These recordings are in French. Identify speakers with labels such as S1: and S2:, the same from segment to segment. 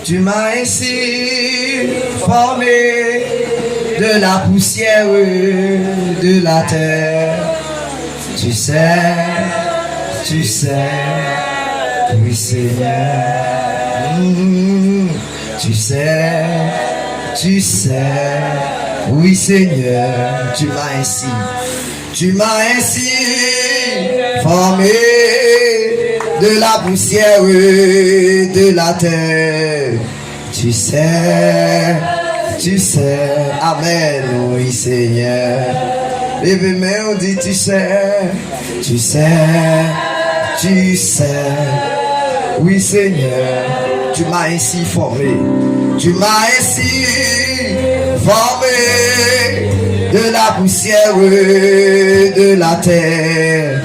S1: Tu m'as ainsi formé de la poussière de la terre. Tu sais, oui Seigneur. Tu sais, oui Seigneur. Tu m'as ainsi formé de la poussière de la terre. Tu sais, amen, oui Seigneur. Lève main, on dit tu sais, oui Seigneur. Tu m'as ainsi formé, de la poussière de la terre.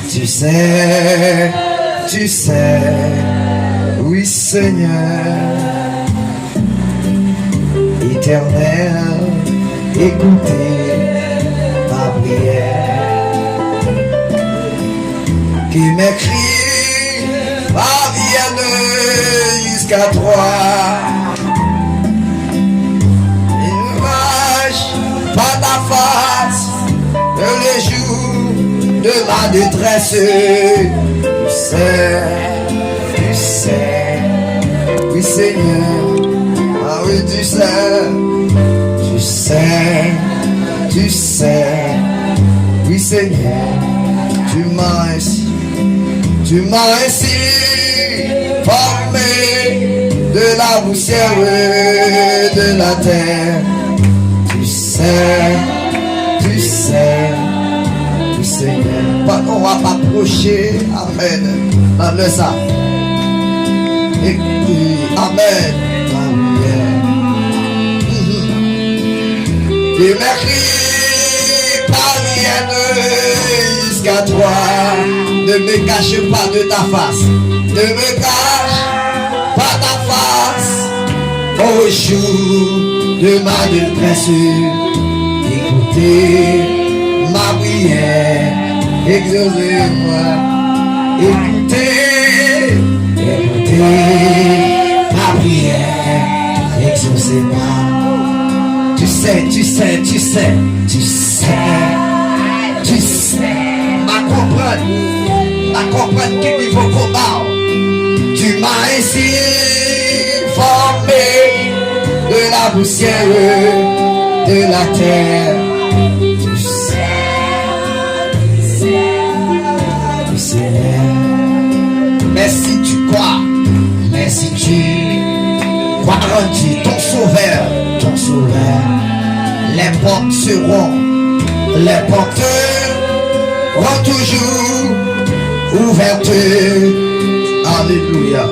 S1: Tu sais, oui Seigneur. Éternel, écoutez ma prière. Que mes cris parviennent jusqu'à toi. Il ne marche pas ta face les jours de ma détresse. Tu sais, oui Seigneur. Ah oui, tu sais, oui Seigneur. Tu m'as ainsi formé de la poussière de la terre. Tu sais, oui Seigneur. On va t'approcher, amen, dans le ça. Et amen. Et mes cris parviennent jusqu'à toi. Ne me cache pas de ta face. Ne me cache pas ta face. Au jour de ma détresse. Écoutez ma prière. Exaucez-moi. Écoutez ma prière. Exaucez-moi. Tu sais, ma comprendre qu'il faut combat. Tu m'as ainsi formé de la poussière de la terre. Tu sais, mais si tu crois en Dieu, ton sauveur, les portes seront toujours ouvertes. Alléluia.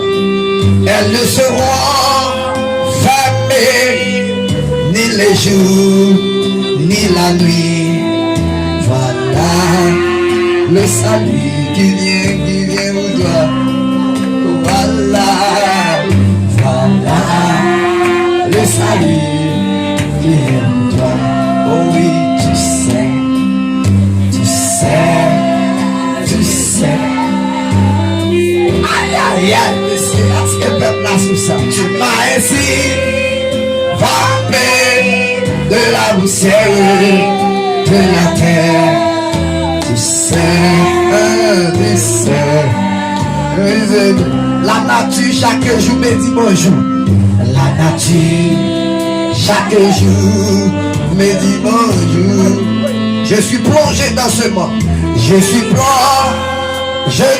S1: Elles ne seront fermées ni les jours ni la nuit. Voilà le salut qui vient au toi. Voilà le salut qui vient au toi. Oh oui, tu sais. Aïe, monsieur, est-ce que le peuple a sous ça? Tu m'as ainsi formé de la poussière de la terre. Tu sais. La nature chaque jour me dit bonjour. La nature chaque jour me dit bonjour. Je suis plongé dans ce monde. Je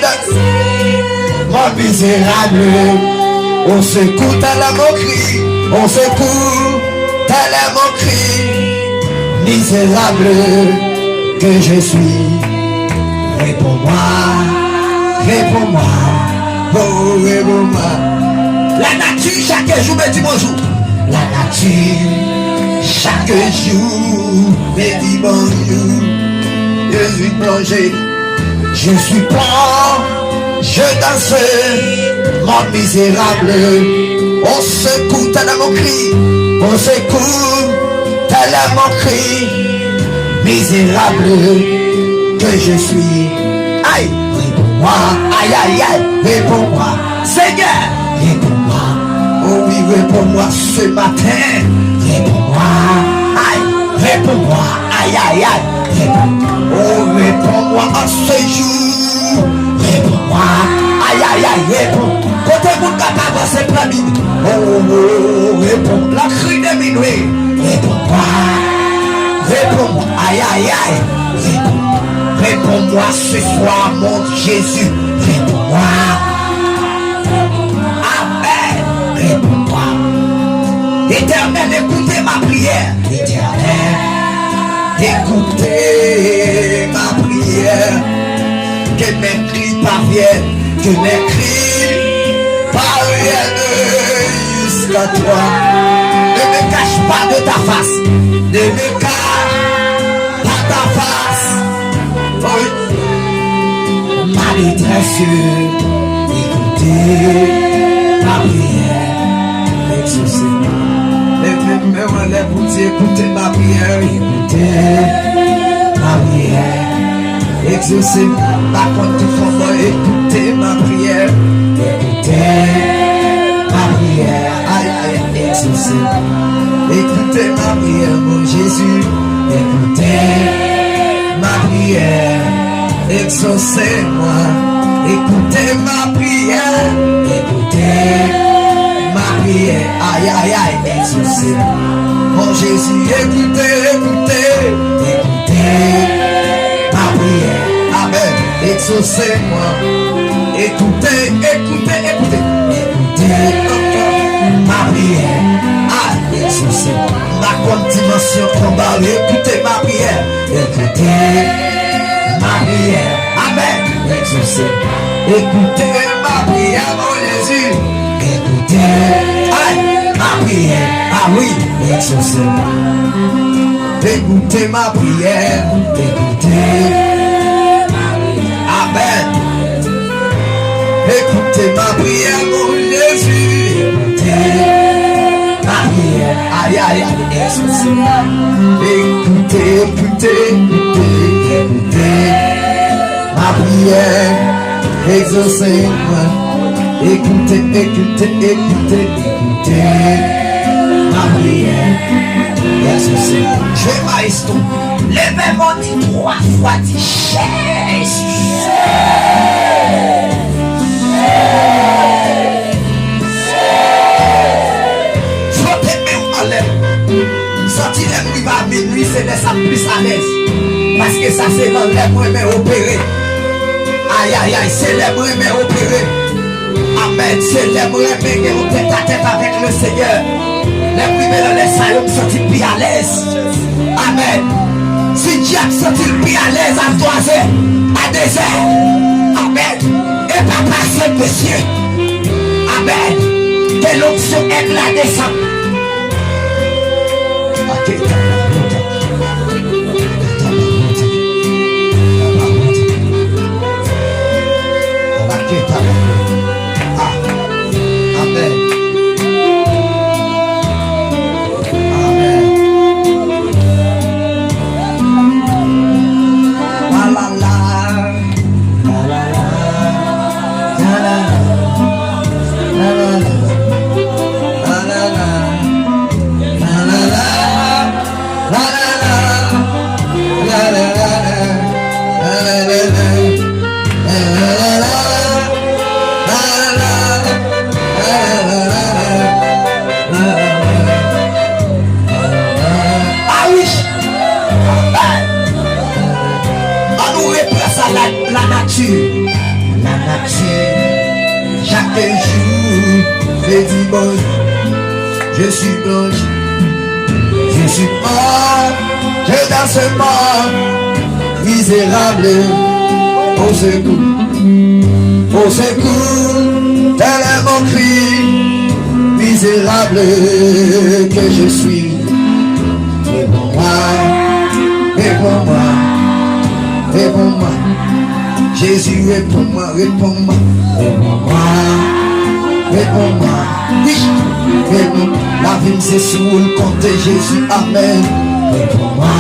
S1: danse, mon misérable. On s'écoute à la moquerie. Misérable que je suis. Réponds-moi. Oh, réponds-moi. La nature chaque jour me dit bonjour. La nature chaque jour me dit bonjour. Je suis plongé. Je danse, mon misérable. On s'écoute à la moquerie. Misérable que je suis. Aïe, réponds-moi. Aïe, réponds-moi. Seigneur, réponds-moi. Oh oui, réponds-moi ce matin. Réponds-moi. Aïe, réponds-moi. Aïe, aïe, aïe. Oh, réponds-moi en ce jour. Réponds-moi. Aïe, aïe, aïe, réponds. Côté vous capable, c'est pas mine. Oh, réponds. La cri de minuit. Réponds-moi. Réponds-moi. Aïe, aïe, aïe. Réponds. Réponds-moi ce soir, mon Jésus. Réponds-moi. Amen. Réponds-moi. Éternel, écoutez ma prière. Éternel, écoutez ma prière. Que mes cris parviennent. Que mes cris parviennent jusqu'à toi. Ne me cache pas de ta face. Ne me cache pas ta face. Oui. Ma détresse, écoutez ma prière. Exaucez-moi. Lève pour dire, écoutez ma prière. Écoutez ma prière. Exaucez-moi. Par contre, écoutez ma prière. Écoutez ma prière. Aïe, aïe, exaucez-moi. Écoutez ma prière, mon Jésus. Écoutez ma prière. Exaucez-moi. Écoutez ma prière. Écoutez ma prière. Aïe, aïe, aïe, exaucez-moi. Mon Jésus, écoutez, écoutez. Écoutez ma prière. Amen. Exaucez-moi. Écoutez, écoutez, écoutez. Écoutez ma prière. Ah, exaucez-moi. Ma grande dimension combat. Écoutez ma prière. Écoutez ma prière. Amen. Exaucez-moi. Écoutez ma prière, mon Jésus. Écoutez ma prière. Ah oui, exaucez-moi. Écoutez ma prière. Écoutez ma prière. Amen. Écoutez ma prière, mon Jésus. Écoutez ma prière. Aïe, aïe, aïe, exaucez-moi. Écoutez, écoutez, écoutez, écoutez ma prière. Exaucez-moi. Écoutez, écoutez, écoutez, écoutez ma prière. Exaucez-moi. Je vais maestro. Lèvez-moi, dit 3 fois, dit Jésus. Flottez-moi en l'air. Sorti les nuits à minuit, c'est les ça plus à l'aise. Parce que ça c'est dans les moyens opérés. Aïe aïe aïe, c'est les moyens opérés. Amen, c'est les moyens qui ont tête à tête avec le Seigneur. Les premiers dans les salons sont plus à l'aise. Amen. Si Dieu a senti plus à l'aise à 3 heures, à 2 heures. Amen. Et pas passer monsieur. Amen. Que l'onction aide la descente. La nature, chaque jour, je dis bon, je suis blanche, je suis mort, je dans ce monde misérable, au secours, tel est mon cri, misérable que je suis. Réponds-moi, réponds-moi, réponds-moi. Jésus, réponds-moi, réponds-moi, réponds-moi, réponds-moi, oui, réponds. La vie c'est sous le compte de Jésus, amen. Réponds-moi,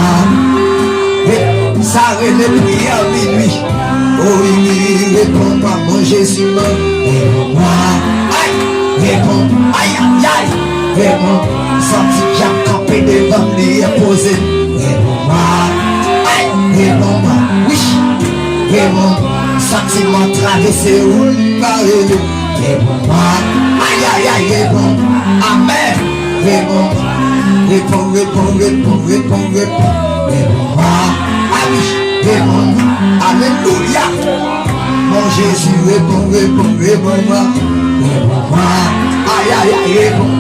S1: ça relève prière minuit. Oh oui, réponds-moi, mon Jésus, réponds-moi, aïe, réponds, aïe, aïe, aïe. Réponds, senti que j'ai campé devant lui et posé. Réponds-moi, aïe, réponds-moi, oui. Réponds, sentiment traversé ou maré. Réponds-moi, aïe, aïe, aïe, réponds, amen. Réponds, réponds, réponds, réponds, réponds, réponds. Réponds-moi, ah oui, réponds, alléluia. Mon Jésus, réponds, réponds, réponds-moi. Réponds-moi, aïe, aïe, aïe, réponds.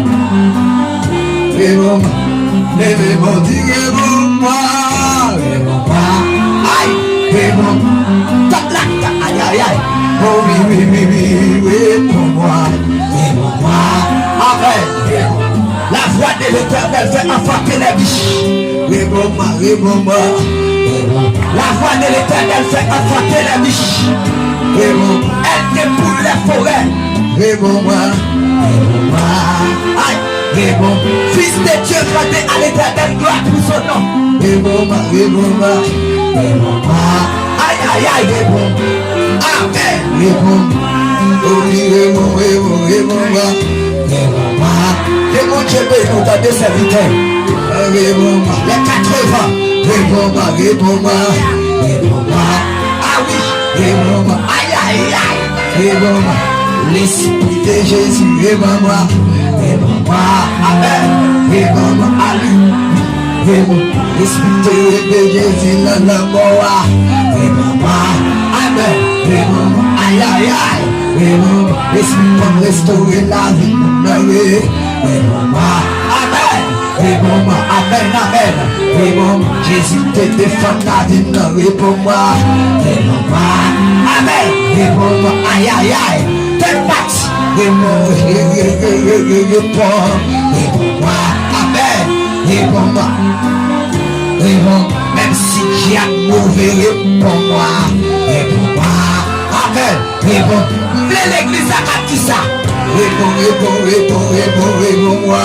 S1: Réponds-moi, réponds, dis réponds-moi. Réponds-moi, aïe, réponds. Aïe, aïe, aïe. Oh oui, oui, oui, oui, réponds-moi. Réponds-moi, amen. La voix de l'Éternel fait enfanter les biches. Réponds-moi, réponds-moi. La voix de l'Éternel fait enfanter les biches. Réponds, elle déboule les forêts. Réponds-moi, réponds-moi. Aïe, réponds. Fils de Dieu, rendez à l'Éternel gloire pour son nom. Réponds-moi, réponds-moi. Réponds-moi. Aïe, aïe, aïe, réponds. Amen, réponds. Oh oui, réponds, réponds, réponds-moi. Réponds-moi. Réponds, Dieu béni nous dans des serviteurs. Réponds-moi. Les 80. Réponds-moi, réponds-moi. Réponds-moi. Ah oui, réponds-moi. Aïe, aïe, aïe. Réponds-moi. L'esprit de Jésus, réponds-moi. Réponds-moi. Amen. Réponds-moi. Alléluia. Réponds-moi. L'esprit de Jésus, nan'm. Réponds-moi. Amen. Réponds-moi. Aïe, aïe, aïe. Réponds-moi. L'esprit pour restaurer la vie. Réponds-moi. Amen. Réponds-moi. Amen, amen. Réponds-moi. Jésus te défend la vie. Réponds-moi. Réponds-moi. Amen. Réponds-moi. Aïe, aïe, aïe. T'es parti. Réponds-moi. Réponds-moi. Amen. Réponds-moi. Réponds. Même si j'ai un mauvais, réponds-moi. Réponds-moi. Amen. Réponds. L'église a dit ça. Réponds, réponds, réponds, réponds, réponds-moi.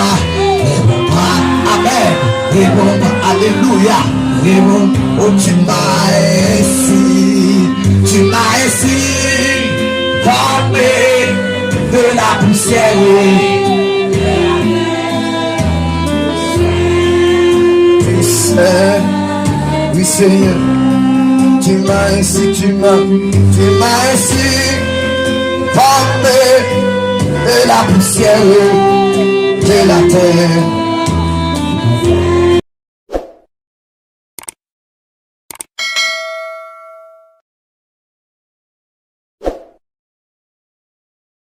S1: Réponds-moi. Amen. Réponds-moi. Alléluia. Réponds. Oh, tu m'as ainsi. Tu m'as ainsi formé de la poussière. Oui Seigneur, tu m'as ainsi, tu m'as ainsi formé de la poussière de la terre.